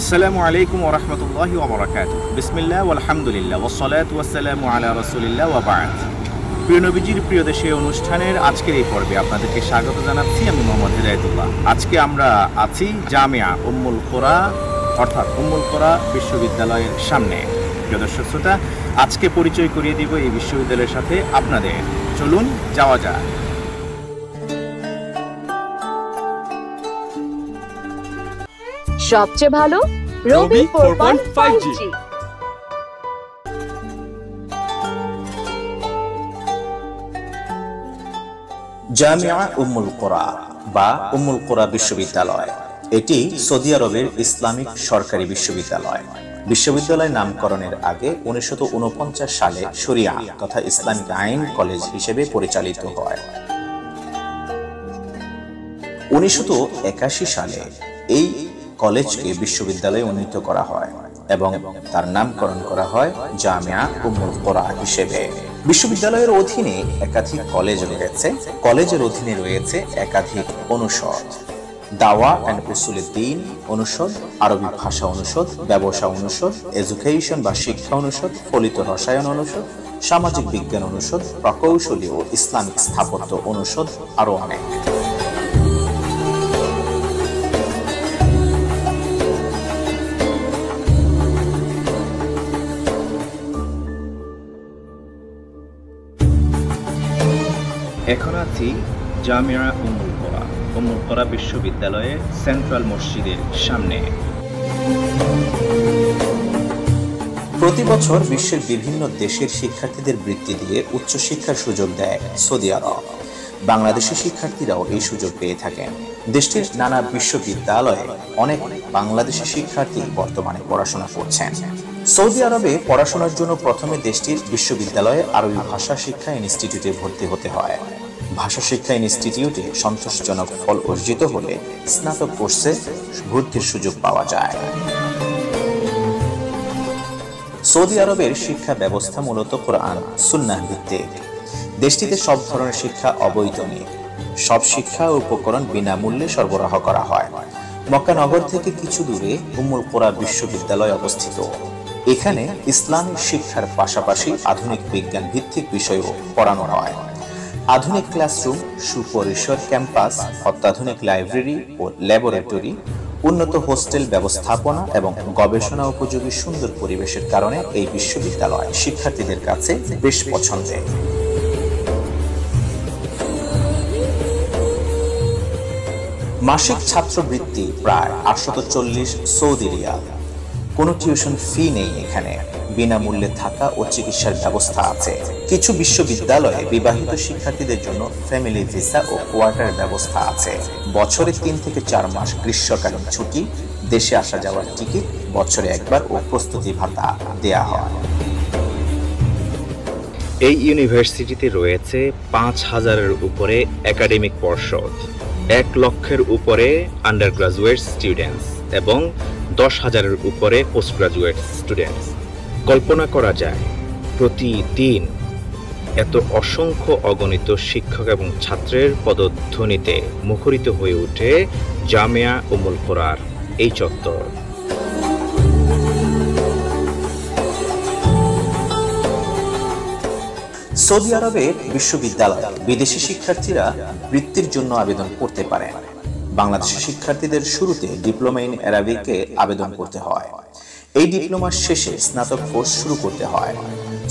আসসালামু আলাইকুম ওয়া রাহমাতুল্লাহি ওয়া বারাকাতুহু। বিসমিল্লাহ ওয়াল হামদুলিল্লাহ ওয়াস সালাতু ওয়াস সালামু আলা রাসূলিল্লাহ ওয়া বা'দ। প্রিয় নবীজির প্রিয় দেশে অনুষ্ঠানের আজকের এই পর্বে আপনাদেরকে স্বাগত জানাচ্ছি আমি মোহাম্মদ হিদায়াতুল্লাহ। আজকে আমরা আছি জামিয়া উম্মুল কুরা অর্থাৎ উম্মুল কুরা বিশ্ববিদ্যালয়ের সামনে। প্রিয় দর্শক শ্রোতা, আজকে পরিচয় করিয়ে দিব এই বিশ্ববিদ্যালয়ের সাথে আপনাদের। চলুন যাওয়া যাক। সবচেয়ে ভালো রবি 4.5G। জামিয়া উম্মুল কুরা বা উম্মুল কুরা বিশ্ববিদ্যালয় এটি সৌদি আরবের ইসলামিক সরকারি বিশ্ববিদ্যালয়। বিশ্ববিদ্যালয় নামকরণের আগে 1949 সালে শরিয়া তথা ইসলামিক আইন কলেজ হিসেবে পরিচালিত হয়। 1981 সালে এই কলেজকে বিশ্ববিদ্যালয়ে উন্নীত করা হয় এবং তার নামকরণ করা হয় জামিয়া উম্মুল কুরা হিসেবে। বিশ্ববিদ্যালয়ের অধীনে একাধিক কলেজ রয়েছে। কলেজের অধীনে রয়েছে একাধিক অনুষদ: দাওয়া এন্ড উসুলুদ্দিন অনুষদ, আরবি ভাষা অনুষদ, ব্যবসা অনুষদ, এডুকেশন বা শিক্ষা অনুষদ, ফলিত রসায়ন অনুষদ, সামাজিক বিজ্ঞান অনুষদ, প্রকৌশলী ও ইসলামিক স্থাপত্য অনুষদ, আরো অনেক। এখন আছি জামিয়া উম্মুল কুরা বিশ্ববিদ্যালয়ের সেন্ট্রাল মসজিদের সামনে। প্রতি বছর বিশ্বের বিভিন্ন দেশের শিক্ষার্থীদের বৃত্তি দিয়ে উচ্চশিক্ষার সুযোগ দেয় সৌদি আরব। বাংলাদেশের শিক্ষার্থীরাও এই সুযোগ পেয়ে থাকেন। দেশটির নানা বিশ্ববিদ্যালয়ে অনেক বাংলাদেশি শিক্ষার্থী বর্তমানে পড়াশোনা করছেন। সৌদি আরবে পড়াশোনার জন্য প্রথমে দেশটির বিশ্ববিদ্যালয়ে আরবি ভাষা শিক্ষা ইনস্টিটিউটে ভর্তি হতে হয়। ভাষা শিক্ষা ইনস্টিটিউটে সন্তোষজনক ফল অর্জিত হলে স্নাতক কোর্সে ভর্তির সুযোগ পাওয়া যায়। সৌদি আরবের শিক্ষা ব্যবস্থা মূলত কোরআন সুন্নাহ ভিত্তিক। দেশটিতে সব ধরনের শিক্ষা অবৈতনিক। সব শিক্ষা ও উপকরণ বিনামূল্যে সরবরাহ করা হয়। মক্কা নগর থেকে কিছু দূরে উম্মুল কুরা বিশ্ববিদ্যালয় অবস্থিত। এখানে ইসলামিক শিক্ষার পাশাপাশি আধুনিক বিজ্ঞান ভিত্তিক বিষয়ও পড়ানো হয়। আধুনিক ক্লাসরুম, সুপরিসর ক্যাম্পাস, অত্যাধুনিক লাইব্রেরি ও ল্যাবরেটরি, উন্নত হোস্টেল ব্যবস্থাপনা এবং গবেষণা উপযোগী সুন্দর পরিবেশের কারণে এই বিশ্ববিদ্যালয় শিক্ষার্থীদের কাছে বেশ পছন্দের। মাসিক ছাত্রবৃত্তি প্রায় 840 সৌদি রিয়াল। কোনো টিউশন ফি নেই এখানে। বিনামূল্যে থাকা ও চিকিৎসার ব্যবস্থা আছে। কিছু বিশ্ববিদ্যালয়ে বিবাহিত শিক্ষার্থীদের জন্য ফ্যামিলি ভিসা ও কোয়ার্টার ব্যবস্থা আছে। বছরে 3 থেকে 4 মাস গ্রীষ্মকালীন ছুটি, দেশে আসা যাওয়ার টিকিট, বছরে একবার ও প্রস্তুতি ভাতা দেয়া হয়। এই ইউনিভার্সিটিতে রয়েছে 5000-এর উপরে একাডেমিক পর্ষদ, 1 লক্ষের উপরে আন্ডার গ্রাজুয়েট স্টুডেন্টস এবং 10,000-এর উপরে পোস্ট গ্রাজুয়েট স্টুডেন্টস। কল্পনা করা যায় প্রতিদিন এত অসংখ্য অগণিত শিক্ষক এবং ছাত্রের পদধ্বনিতে মুখরিত হয়ে ওঠে জামিয়া উম্মুল কুরার এই চত্বর। সৌদি আরবের বিশ্ববিদ্যালয়ে বিদেশি শিক্ষার্থীরা বৃত্তির জন্য আবেদন করতে পারেন। বাংলাদেশি শিক্ষার্থীদের শুরুতে ডিপ্লোমা ইন অ্যারাবিকে আবেদন করতে হয়। এই ডিপ্লোমার শেষে স্নাতক কোর্স শুরু করতে হয়।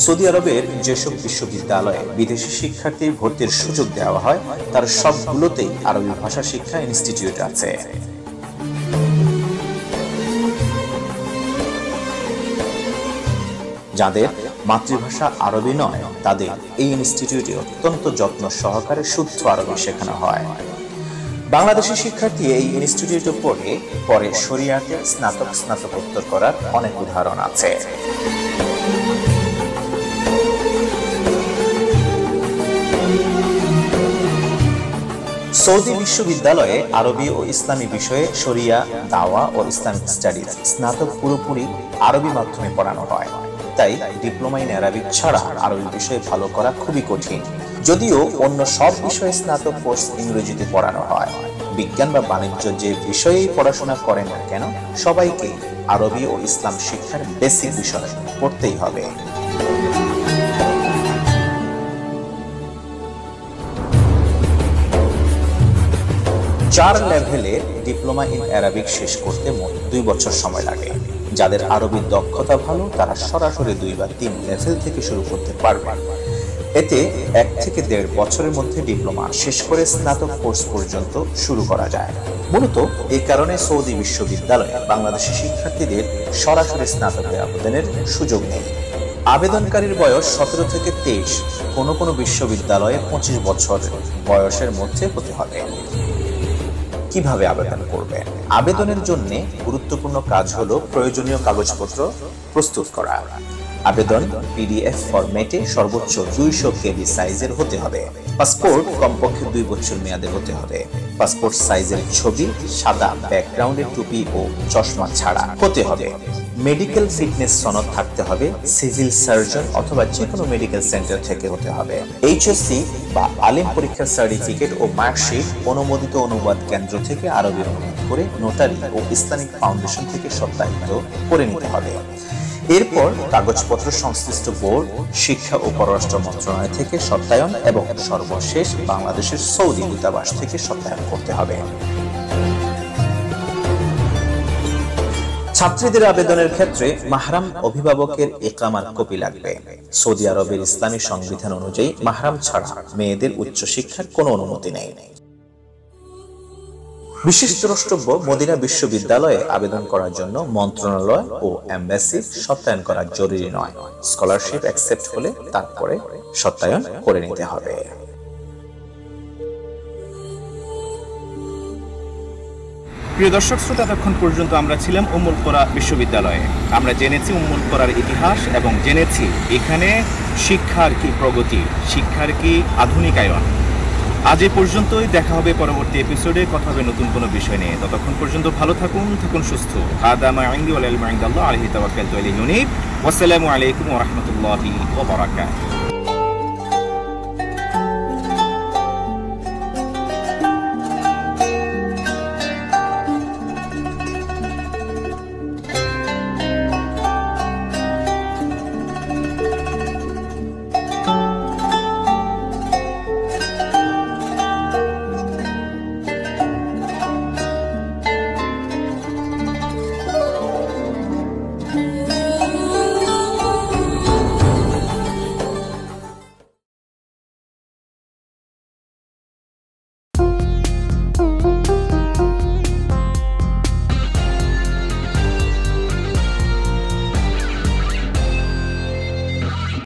সৌদি আরবের যেসব বিশ্ববিদ্যালয়ে বিদেশি শিক্ষার্থীর ভর্তির সুযোগ দেওয়া হয় তার সবগুলোতেই আরবি ভাষা শিক্ষা ইনস্টিটিউট আছে। যাদের মাতৃভাষা আরবি নয় তাদের এই ইনস্টিটিউটে অত্যন্ত যত্ন সহকারে শুদ্ধ আরবি শেখানো হয়। বাংলাদেশি শিক্ষার্থী এই ইনস্টিটিউটে পরে শরিয়াতে স্নাতকোত্তর করার অনেক উদাহরণ আছে। সৌদি বিশ্ববিদ্যালয়ে আরবি ও ইসলামী বিষয়ে শরিয়া, দাওয়া ও ইসলামিক স্টাডিজ স্নাতক পুরোপুরি আরবি মাধ্যমে পড়ানো হয়। তাই ডিপ্লোমা ইন অ্যারাবিক ছাড়া আরবি বিষয়ে ভালো করা খুবই কঠিন। যদিও অন্য সব বিষয়ে স্নাতক কোর্স ইংরেজিতে পড়ানো হয়। বিজ্ঞান বা বাণিজ্য যে বিষয়েই পড়াশোনা করেন না কেন সবাইকে আরবি ও ইসলাম শিক্ষার বেসিক বিষয় পড়তেই হবে। চার লেভেলে ডিপ্লোমা ইন অ্যারাবিক শেষ করতে মোট 2 বছর সময় লাগে। যাদের আরবির দক্ষতা ভালো তারা সরাসরি 2 বা 3 লেভেল থেকে শুরু করতে পারবে। এতে 1 থেকে 1.5 বছরের মধ্যে ডিপ্লোমা শেষ করে স্নাতক কোর্স পর্যন্ত শুরু করা যায়। মূলত এই কারণে সৌদি বিশ্ববিদ্যালয়ে বাংলাদেশি শিক্ষার্থীদের সরাসরি স্নাতকে আবেদনের সুযোগ নেই। আবেদনকারীর বয়স 17 থেকে 23, কোনো কোনো বিশ্ববিদ্যালয়ে 25 বছর বয়সের মধ্যে হতে হবে। কিভাবে আবেদন করবেন? আবেদনের জন্য গুরুত্বপূর্ণ কাজ হলো প্রয়োজনীয় কাগজপত্র প্রস্তুত করা। আবেদন পিডিএফ ফরম্যাটে সর্বোচ্চ 200 কেবি সাইজের হতে হবে। পাসপোর্ট কমপক্ষে 2 বছর মেয়াদের হতে হবে। পাসপোর্ট সাইজের ছবি সাদা ব্যাকগ্রাউন্ডে টুপি ও চশমা ছাড়া হতে হবে। মেডিকেল ফিটনেস সনদ থাকতে হবে। সিভিল সার্জন অথবা যে কোনো মেডিকেল সেন্টার থেকে হতে হবে। এইচএসসি বা আলিম পরীক্ষার সার্টিফিকেট ও মার্কশিট অনুমোদিত অনুবাদ কেন্দ্র থেকে আরবি অনুবাদ করে নোটারি ও ইসলামিক ফাউন্ডেশন থেকে সত্যায়িত করে নিতে হবে। এরপর কাগজপত্র সংশ্লিষ্ট বোর্ড, শিক্ষা ও পররাষ্ট্র মন্ত্রণালয় থেকে সত্যায়ন এবং সর্বশেষ বাংলাদেশের সৌদি দূতাবাস থেকে সত্যায়ন করতে হবে। ছাত্রীদের আবেদনের ক্ষেত্রে মাহরাম অভিভাবকের ইকামার কপি লাগবে। সৌদি আরবের ইসলামী সংবিধান অনুযায়ী মাহরাম ছাড়া মেয়েদের উচ্চশিক্ষার কোনো অনুমতি নেই। বিশেষ দ্রষ্টব্য, মদিনা বিশ্ববিদ্যালয়ে আবেদন করার জন্য মন্ত্রণালয় ও এমবাসির সত্যায়ন করা জরুরি নয়। স্কলারশিপ অ্যাকসেপ্ট হলে তারপরে সত্যায়ন করে নিতে হবে। প্রিয় দর্শক শ্রোতা, এতক্ষণ পর্যন্ত আমরা ছিলাম উম্মুল কোরা বিশ্ববিদ্যালয়ে। আমরা জেনেছি উম্মুল কোরার ইতিহাস এবং জেনেছি এখানে শিক্ষার কি প্রগতি, শিক্ষার কি আধুনিকায়ন। আজ এ পর্যন্তই, দেখা হবে পরবর্তী এপিসোডে, কথা হবে নতুন কোনো বিষয় নিয়ে। ততক্ষণ পর্যন্ত ভালো থাকুন, সুস্থ। হাদা মা ইনদি ওয়াল ইলমু ইনদাল্লাহ আলাইহি তাওয়াক্কালতু ওয়া ইলাইহি উনীব। ওয়াসসালামু আলাইকুম ওয়া রাহমাতুল্লাহি ওয়া বারাকাতুহু।